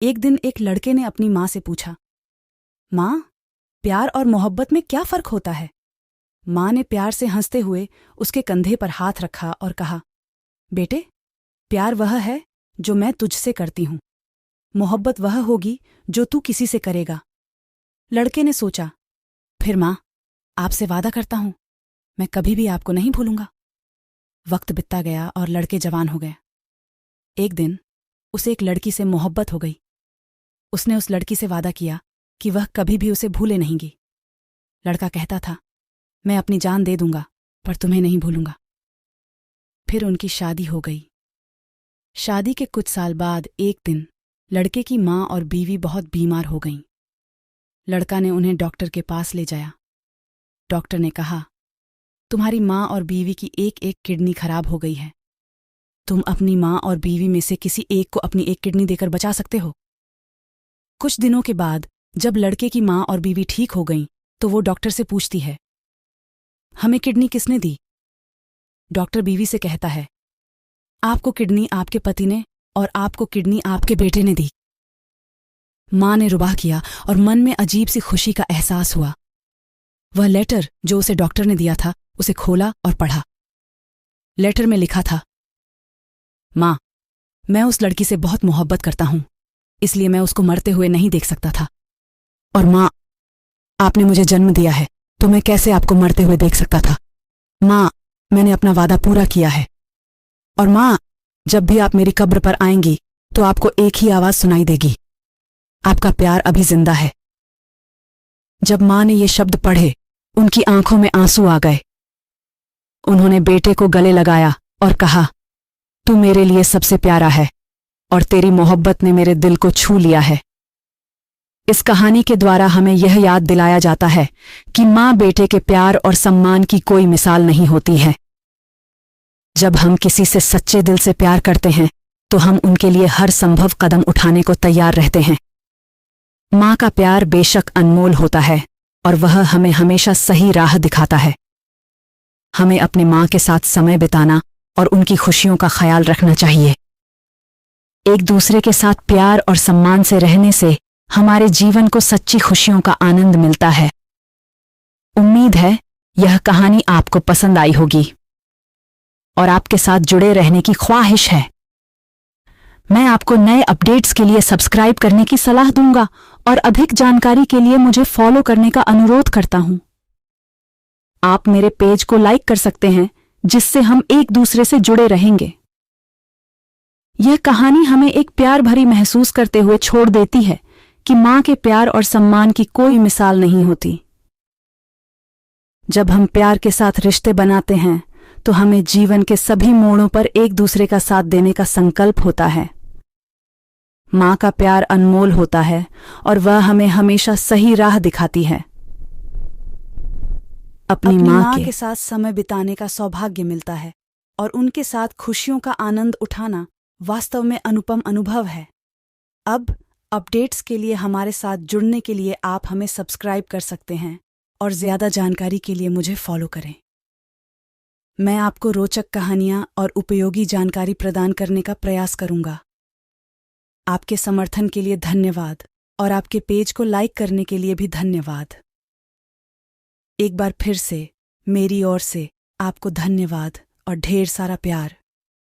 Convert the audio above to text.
एक दिन एक लड़के ने अपनी माँ से पूछा, माँ, प्यार और मोहब्बत में क्या फ़र्क होता है? माँ ने प्यार से हंसते हुए उसके कंधे पर हाथ रखा और कहा, बेटे, प्यार वह है जो मैं तुझसे करती हूँ। मोहब्बत वह होगी जो तू किसी से करेगा। लड़के ने सोचा, फिर माँ, आपसे वादा करता हूँ, मैं कभी भी आपको नहीं भूलूंगा। वक्त बीतता गया और लड़के जवान हो गए। एक दिन उसे एक लड़की से मोहब्बत हो गई। उसने उस लड़की से वादा किया कि वह कभी भी उसे भूले नहींगी। लड़का कहता था, मैं अपनी जान दे दूंगा पर तुम्हें नहीं भूलूंगा। फिर उनकी शादी हो गई। शादी के कुछ साल बाद एक दिन लड़के की माँ और बीवी बहुत बीमार हो गईं। लड़का ने उन्हें डॉक्टर के पास ले जाया। डॉक्टर ने कहा, तुम्हारी माँ और बीवी की एक एक किडनी खराब हो गई है। तुम अपनी माँ और बीवी में से किसी एक को अपनी एक किडनी देकर बचा सकते हो। कुछ दिनों के बाद जब लड़के की माँ और बीवी ठीक हो गईं, तो वो डॉक्टर से पूछती है, हमें किडनी किसने दी? डॉक्टर बीवी से कहता है, आपको किडनी आपके पति ने और आपको किडनी आपके बेटे ने दी। माँ ने रुबाह किया और मन में अजीब सी खुशी का एहसास हुआ। वह लेटर जो उसे डॉक्टर ने दिया था उसे खोला और पढ़ा। लेटर में लिखा था, माँ, मैं उस लड़की से बहुत मोहब्बत करता हूं, इसलिए मैं उसको मरते हुए नहीं देख सकता था। और माँ, आपने मुझे जन्म दिया है तो मैं कैसे आपको मरते हुए देख सकता था। माँ, मैंने अपना वादा पूरा किया है। और माँ, जब भी आप मेरी कब्र पर आएंगी तो आपको एक ही आवाज सुनाई देगी, आपका प्यार अभी जिंदा है। जब माँ ने ये शब्द पढ़े, उनकी आंखों में आंसू आ गए। उन्होंने बेटे को गले लगाया और कहा, तू मेरे लिए सबसे प्यारा है और तेरी मोहब्बत ने मेरे दिल को छू लिया है। इस कहानी के द्वारा हमें यह याद दिलाया जाता है कि माँ बेटे के प्यार और सम्मान की कोई मिसाल नहीं होती है। जब हम किसी से सच्चे दिल से प्यार करते हैं तो हम उनके लिए हर संभव कदम उठाने को तैयार रहते हैं। माँ का प्यार बेशक अनमोल होता है और वह हमें हमेशा सही राह दिखाता है। हमें अपनी माँ के साथ समय बिताना और उनकी खुशियों का ख्याल रखना चाहिए। एक दूसरे के साथ प्यार और सम्मान से रहने से हमारे जीवन को सच्ची खुशियों का आनंद मिलता है। उम्मीद है यह कहानी आपको पसंद आई होगी और आपके साथ जुड़े रहने की ख्वाहिश है। मैं आपको नए अपडेट्स के लिए सब्सक्राइब करने की सलाह दूंगा और अधिक जानकारी के लिए मुझे फॉलो करने का अनुरोध करता हूं। आप मेरे पेज को लाइक कर सकते हैं, जिससे हम एक दूसरे से जुड़े रहेंगे। यह कहानी हमें एक प्यार भरी महसूस करते हुए छोड़ देती है कि माँ के प्यार और सम्मान की कोई मिसाल नहीं होती। जब हम प्यार के साथ रिश्ते बनाते हैं तो हमें जीवन के सभी मोड़ों पर एक दूसरे का साथ देने का संकल्प होता है। माँ का प्यार अनमोल होता है और वह हमें हमेशा सही राह दिखाती है। अपनी माँ के साथ समय बिताने का सौभाग्य मिलता है और उनके साथ खुशियों का आनंद उठाना वास्तव में अनुपम अनुभव है। अब अपडेट्स के लिए हमारे साथ जुड़ने के लिए आप हमें सब्सक्राइब कर सकते हैं और ज़्यादा जानकारी के लिए मुझे फॉलो करें। मैं आपको रोचक कहानियाँ और उपयोगी जानकारी प्रदान करने का प्रयास करूँगा। आपके समर्थन के लिए धन्यवाद और आपके पेज को लाइक करने के लिए भी धन्यवाद। एक बार फिर से मेरी ओर से आपको धन्यवाद और ढेर सारा प्यार।